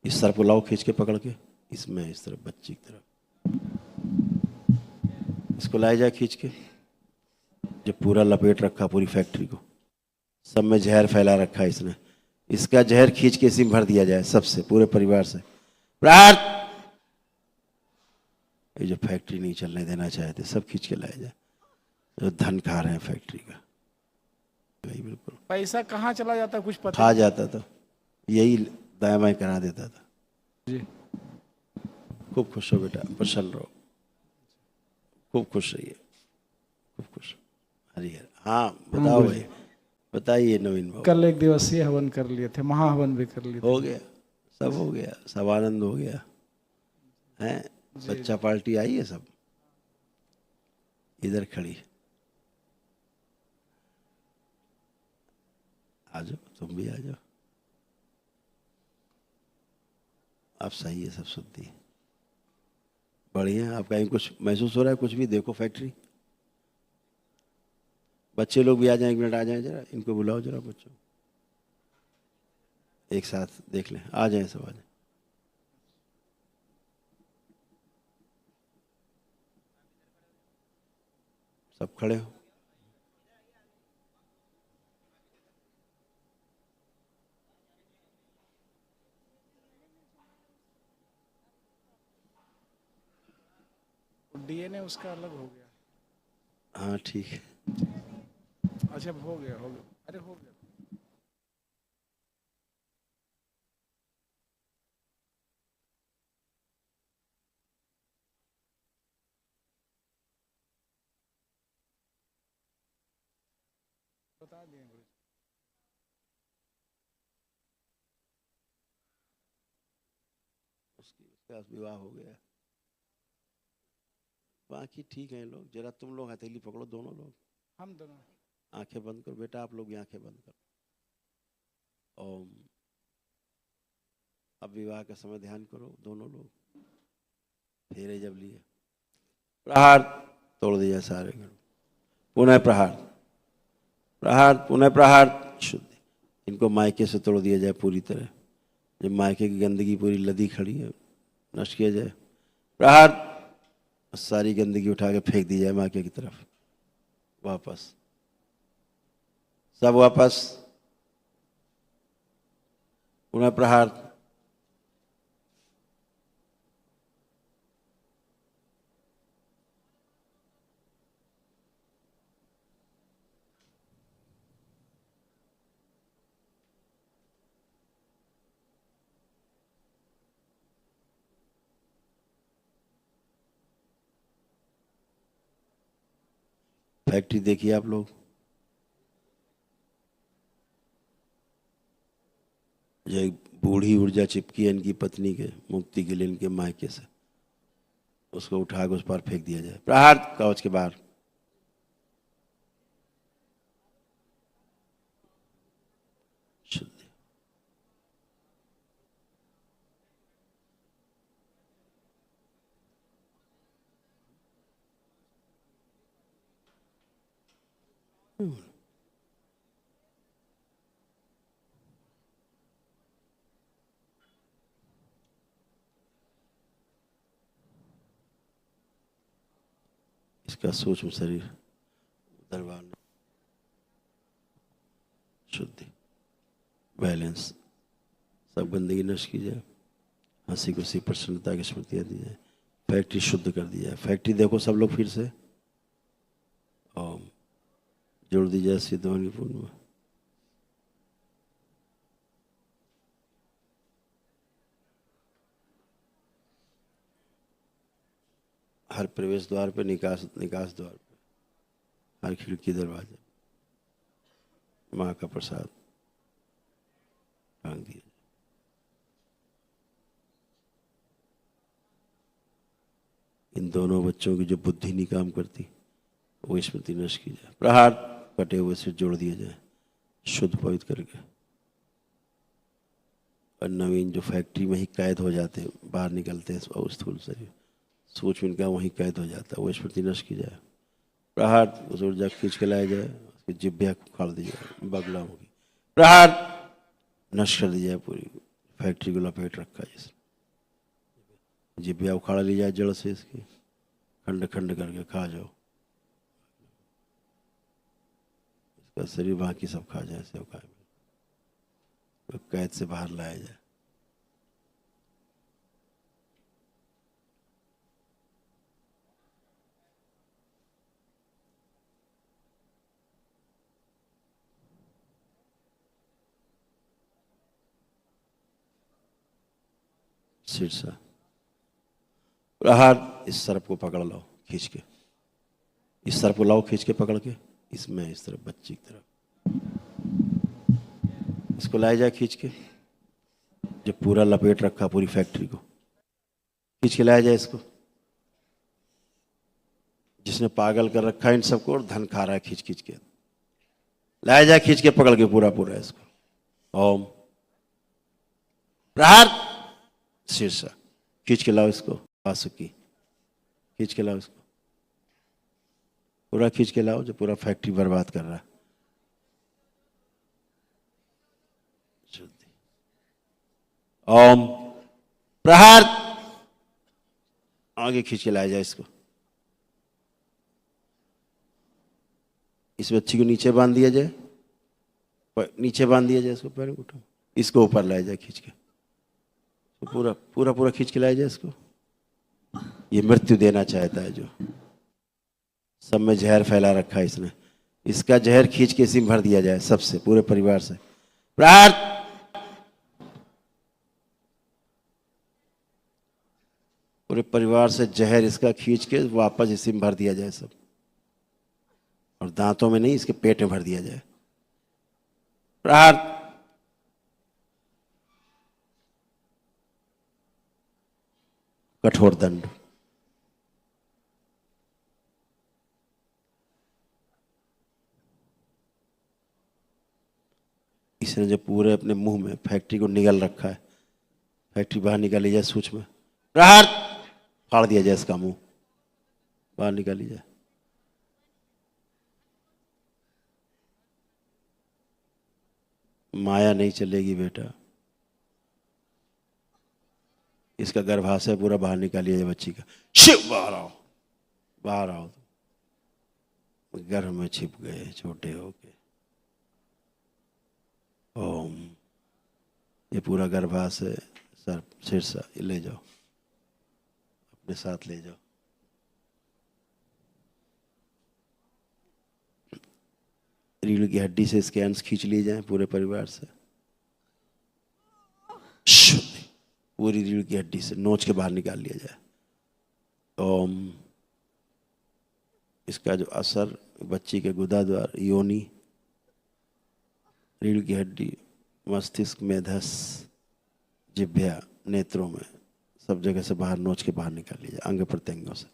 इस तरफ को लाओ खींच के पकड़ के, इसमें इस तरफ बच्ची की तरफ इसको लाया जाए खींच के। जो पूरा लपेट रखा पूरी फैक्ट्री को, सब में जहर फैला रखा है इसने, इसका जहर खींच के इसी में भर दिया जाए सबसे, पूरे परिवार से। प्रहार! ये जो फैक्ट्री नहीं चलने देना चाहते सब खींच के लाया जाए, जो धन खा रहे हैं फैक्ट्री का। बिल्कुल पैसा कहाँ चला जाता कुछ पता खा जाता था, यही दाएं बाएं करा देता था जी। खूब खुश हो बेटा, प्रसन्न रहो, खूब खुश रहिए, खूब खुश। हरि हर। हाँ बताओ भाई, बताइए नवीन बाबू। कल एक दिवसीय हवन कर लिए थे, महाहवन भी कर लिए थे। हो गया, सब हो गया, सब आनंद हो गया है। बच्चा पार्टी आई है सब, इधर खड़ी। आ जाओ, तुम भी आ जाओ। आप सही है, सब शुद्धि बढ़िया। आप कहीं कुछ महसूस हो रहा है, कुछ भी देखो फैक्ट्री। बच्चे लोग भी आ जाएं, एक मिनट आ जाएं जरा, इनको बुलाओ जरा बच्चों, एक साथ देख लें, आ जाएं सब, आ जाएं। सब खड़े हो। डीएनए उसका अलग हो गया। हाँ ठीक है। अच्छा हो गया, हो गया, अरे हो गया। बता दिए गुरु जी। उसका विवाह हो गया, बाकी ठीक है लोग। जरा तुम लोग हथेली पकड़ो दोनों लोग, हम दोनों आंखें बंद करो बेटा, आप लोग भी आंखें बंद करो। ओम। अब विवाह का समय ध्यान करो दोनों लोग। फेरे जब लिए, प्रहार तोड़ दिया सारे घर, पुनः प्रहार, प्रहार पुनः प्रहार, शुद्धि। इनको मायके से तोड़ दिया जाए पूरी तरह, जब मायके की गंदगी पूरी लदी खड़ी है, नष्ट किया जाए। प्रहार! सारी गंदगी उठा के फेंक दी जाए मायके की तरफ, वापस, सब वापस। पुनः प्रहार, फैक्ट्री देखिए आप लोग, जो एक बूढ़ी ऊर्जा चिपकी है इनकी पत्नी के मुक्ति के लिए इनके मायके से, उसको उठा के उस पार फेंक दिया जाए। प्रहार कवच के बाहर। शुद्धि। इसका सूक्ष्म शरीर दरबार में, शुद्धि, बैलेंस, सब गंदगी नष्ट की जाए, हंसी खुशी प्रसन्नता की स्मृतियाँ दी जाए, फैक्ट्री शुद्ध कर दी जाए। फैक्ट्री देखो सब लोग फिर से, ओम, जोड़ दी जाए सिद्धवानी पूर्ण में। हर प्रवेश द्वार पे, निकास निकास द्वार पे, हर खिड़की दरवाजे माँ का प्रसाद टांग दिया। इन दोनों बच्चों की जो बुद्धि नहीं काम करती वो स्मृति नष्ट की जाए। प्रहार कटे हुए से जोड़ दिया जाए, शुद्ध पवित्र करके। और नवीन जो फैक्ट्री में ही कैद हो जाते हैं, बाहर निकलते हैं और स्थूल शरीर, सूक्ष्म इनका वहीं कैद हो जाता है, वो स्मृति नष्ट की जाए। प्रहार उस ऊर्जा खींच के लाया जाए, उसकी जिब्बिया उखाड़ दी जाए, बगला होगी। प्रहार नष्ट कर दी जाए पूरी फैक्ट्री को लपेट रखा है जिसने। जिब्या उखाड़ ली जाए जड़ से इसकी, खंड खंड करके खा जाओ, इसका शरीर बाकी सब खा जाए, सब खाए, तो कैद से बाहर लाया जाए। शीर्षा प्रहार, इस सर्प को पकड़ लो खींच के, इस सर्प को लाओ खींच के पकड़ के, इसमें इस तरफ बच्ची की तरफ, इसको लाया जाए खींच के, जो पूरा लपेट रखा पूरी फैक्ट्री को, खींच के लाया जाए इसको, जिसने पागल कर रखा है इन सबको और धन खा रहा है खींच खींच के, लाया जाए खींच के पकड़ के पूरा पूरा इसको। ओम प्रहार, शीर्षा खींच के लाओ इसको, वासुकी खींच के लाओ इसको, पूरा खींच के लाओ, जो पूरा फैक्ट्री बर्बाद कर रहा है। ओम प्रहार, आगे खींच के लाया जाए इसको, इस बच्ची को नीचे बांध दिया जाए, नीचे बांध दिया जाए इसको, पैर उठो, इसको ऊपर लाया जाए खींच के, तो पूरा पूरा पूरा खींच के लाया जाए इसको। ये मृत्यु देना चाहता है, जो सब में जहर फैला रखा है इसने, इसका जहर खींच के इसी में भर दिया जाए, सबसे पूरे परिवार से। प्रहार, पूरे परिवार से जहर इसका खींच के वापस इसी में भर दिया जाए सब, और दांतों में नहीं, इसके पेट में भर दिया जाए। प्रहार, कठोर दंड, इसने जो पूरे अपने मुंह में फैक्ट्री को निगल रखा है, फैक्ट्री बाहर निकाली जाए सूक्ष्म में। प्रहार, फाड़ दिया जाए इसका मुंह, बाहर निकाली जाए। माया नहीं चलेगी बेटा, इसका गर्भाशय पूरा बाहर निकालिए बच्ची का। शिव, बाहर आओ, बाहर आओ, गर्भ में छिप गए छोटे होके। ओम, ये पूरा गर्भाशय सर शीर्षा ले जाओ, अपने साथ ले जाओ। रीढ़ की हड्डी से इसके अंश खींच लिए जाए पूरे परिवार से, पूरी रीढ़ की हड्डी से नोच के बाहर निकाल लिया जाए। ओम, इसका जो असर बच्ची के गुदाद्वार, योनि, रीढ़ की हड्डी, मस्तिष्क, मेधस, जिह्वा, नेत्रों में, सब जगह से बाहर नोच के बाहर निकाल लिया जाए, अंग प्रत्यंगों से,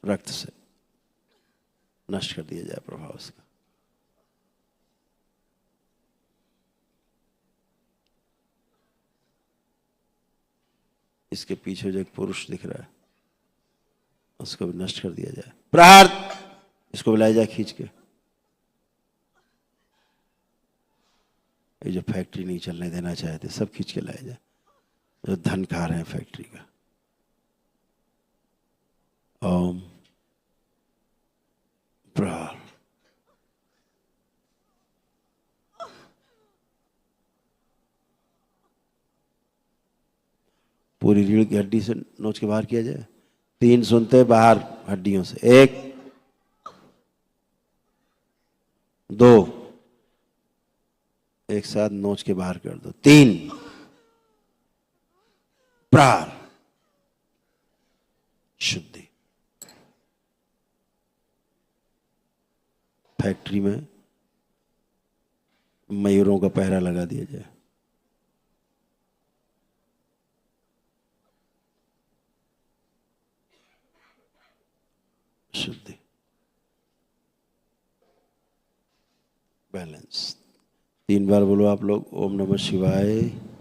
रक्त से नष्ट कर दिया जाए प्रभाव उसका। इसके पीछे जो एक पुरुष दिख रहा है उसको भी नष्ट कर दिया जाए। प्रहार, इसको भी लाया जाए खींच के, ये जो फैक्ट्री नहीं चलने देना चाहते सब खींच के लाया जाए, जो धन खा रहे हैं फैक्ट्री का। ओम प्रहार, पूरी रीढ़ की हड्डी से नोच के बाहर किया जाए। 3 सुनते बाहर हड्डियों से, 1 2, एक साथ नोच के बाहर कर दो। 3 प्रहार, शुद्धि। फैक्ट्री में मयूरों का पहरा लगा दिया जाए। शुद्धि, बैलेंस। 3 बार बोलो आप लोग, ओम नमः शिवाय,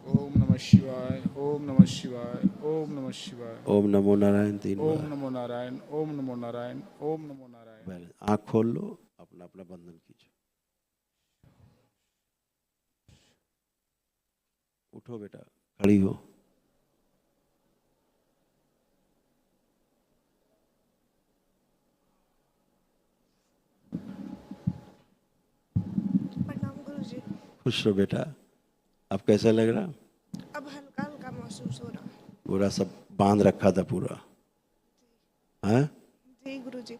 ओम नमः शिवाय, ओम नमः शिवाय, ओम नमः शिवाय, ओम नमो नारायण। 3 ओम बार नमो नारायण, ओम नमो नारायण, ओम नमो नारायण। बैलेंस। आंख खोल लो, अपना अपना बंधन कीजिए। उठो बेटा, खड़ी हो। प्रणाम गुरुजी। खुश रहो बेटा। अब कैसा लग रहा? अब हल्का हल्का महसूस हो रहा। पूरा सब बांध रखा था पूरा, हाँ? जी गुरुजी।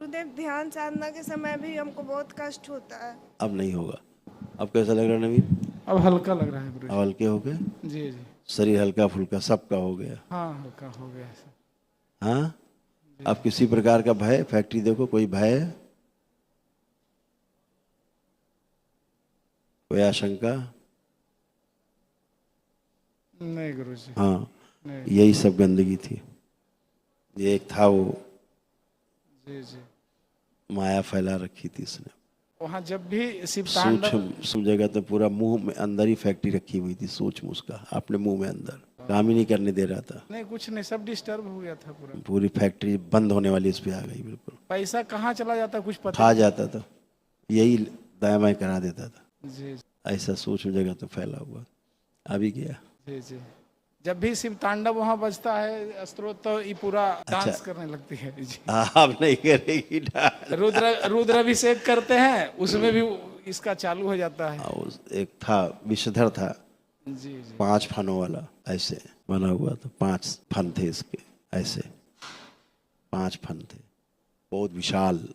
गुरुदेव, ध्यान साधना के समय भी हमको बहुत कष्ट होता है। अब नहीं होगा। अब कैसा लग रहा नवीन? अब हल्का लग रहा है अब गुरुजी। हल्के हो गए, जी जी। शरीर हल्का फुल्का सबका हो गया, हाँ, हल्का हो गया सर। हाँ? अब किसी प्रकार का भय, फैक्ट्री देखो कोई भय है, कोई आशंका? नहीं गुरुजी। हाँ, नहीं। यही सब गंदगी थी। ये एक था वो जी जी। माया फैला रखी थी इसने। वहाँ जब भी शिव तांडव। सूक्ष्म जगह तो पूरा मुंह में अंदर ही फैक्ट्री रखी हुई थी, सूक्ष्म उसका अपने मुंह में अंदर काम ही नहीं करने दे रहा था। नहीं, कुछ नहीं, सब डिस्टर्ब हो गया था पूरा। पूरी फैक्ट्री बंद होने वाली इस पे आ गई बिल्कुल। पैसा कहाँ चला जाता कुछ पता खा जाता था, यही दाएं बाएं करा देता था। नहीं। जी ऐसा सूक्ष्म जगह तो फैला हुआ। अभी गया। जी जी। जब भी शिव तांडव वहाँ बजता है स्त्रोत, तो ये पूरा डांस करने लगती है जी। आप नहीं करेगी डांस। रुद्राभिषेक करते हैं, उसमें भी इसका चालू हो जाता है। एक था विषधर था, जी जी। 5 फनों वाला, ऐसे बना हुआ था। 5 फन थे इसके, ऐसे 5 फन थे, बहुत विशाल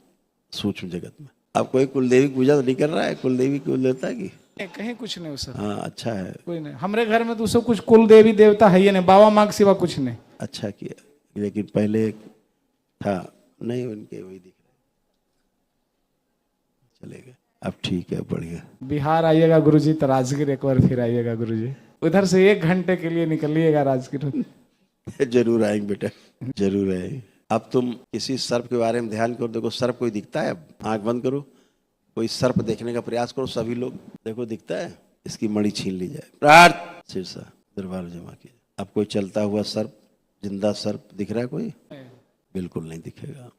सूक्ष्म जगत में। अब कोई कुलदेवी पूजा तो नहीं कर रहा है? कुलदेवी कुल देवता की? कहीं कुछ नहीं सर। हाँ, अच्छा है, कोई नहीं, हमारे घर में तो सब कुछ कुल देवी देवता है ही नहीं, बाबा माँ के सिवा कुछ नहीं। अच्छा किया। लेकिन पहले एक था, नहीं उनके वही दिख रहे, चले गए। अब ठीक है, बढ़िया। बिहार आइएगा गुरुजी तो राजगीर एक बार फिर आइएगा गुरुजी। उधर से 1 घंटे के लिए निकलिएगा राजगीर। जरूर आएंगे बेटा, जरूर आएंगे। अब तुम किसी सर्प के बारे में ध्यान करो, देखो सर्प कोई दिखता है? अब आंख बंद करो, कोई सर्प देखने का प्रयास करो सभी लोग, देखो दिखता है? इसकी मणि छीन ली जाए। प्रार्थ शीर्षा दरबार जमा किया। अब कोई चलता हुआ सर्प, जिंदा सर्प दिख रहा है कोई? बिल्कुल नहीं दिखेगा,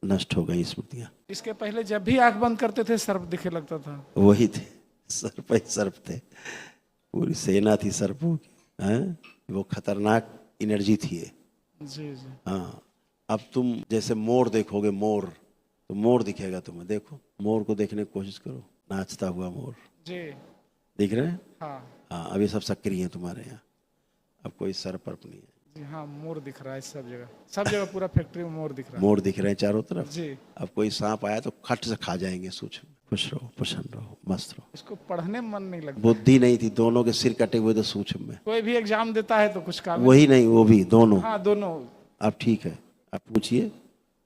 नष्ट हो गई स्मृतियां। इसके पहले जब भी आंख बंद करते थे सर्प दिखे लगता था। वही थे, सर्प ही सर्प थे, पूरी सेना थी सर्पों की, हैं? वो खतरनाक एनर्जी थी ये। जी जी। हाँ, अब तुम जैसे मोर देखोगे, मोर तो मोर दिखेगा तुम्हें। देखो मोर को देखने की कोशिश करो, नाचता हुआ मोर जी। दिख रहे हैं? हाँ हाँ, अब ये सब सक्रिय हैं तुम्हारे यहाँ। अब कोई सर पर नहीं है। जी। हाँ, मोर दिख रहा है सब जगह, सब जगह पूरा फैक्ट्री में मोर दिख रहा है। मोर दिख रहे हैं चारों तरफ। जी। अब कोई सांप आया तो खट से खा जाएंगे। सूक्ष्म। खुश रहो, प्रसन्न रहो, मस्त रहो। इसको पढ़ने में मन नहीं लगता। बुद्धि नहीं थी, दोनों के सिर कटे हुए थे सूक्ष्म में। कोई भी एग्जाम देता है तो कुछ काम वही नहीं, वो भी दोनों। हाँ, दोनों। अब ठीक है, अब पूछिए।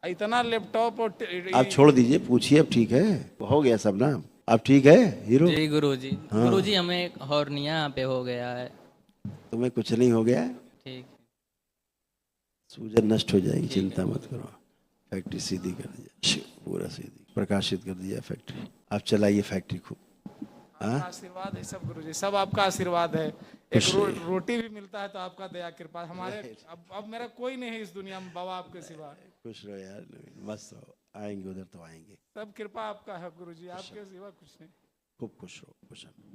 इतना लैपटॉप और आप छोड़ दीजिए, पूछिए। अब ठीक है, हो गया सब ना? अब ठीक है हीरो? जी गुरुजी। गुरुजी, हमें हॉर्निया यहाँ पे हो गया है। तुम्हें कुछ नहीं हो गया है? ठीक। सूजन नष्ट हो जाएगी, चिंता मत करो। फैक्ट्री सीधी कर दिया, पूरा सीधी प्रकाशित कर दिया फैक्ट्री। अब चलाइए फैक्ट्री खूब। आपका आशीर्वाद है सब गुरुजी, सब आपका आशीर्वाद है। एक रोटी भी मिलता है तो आपका दया कृपा। हमारे अब मेरा कोई नहीं है इस दुनिया में बाबा आपके सिवा। खुश रहो यार, मस्त रहो। आएंगे उधर तो आएंगे। सब कृपा आपका है गुरुजी, आपके सिवा कुछ नहीं। खूब खुश रहो, खुश रहो।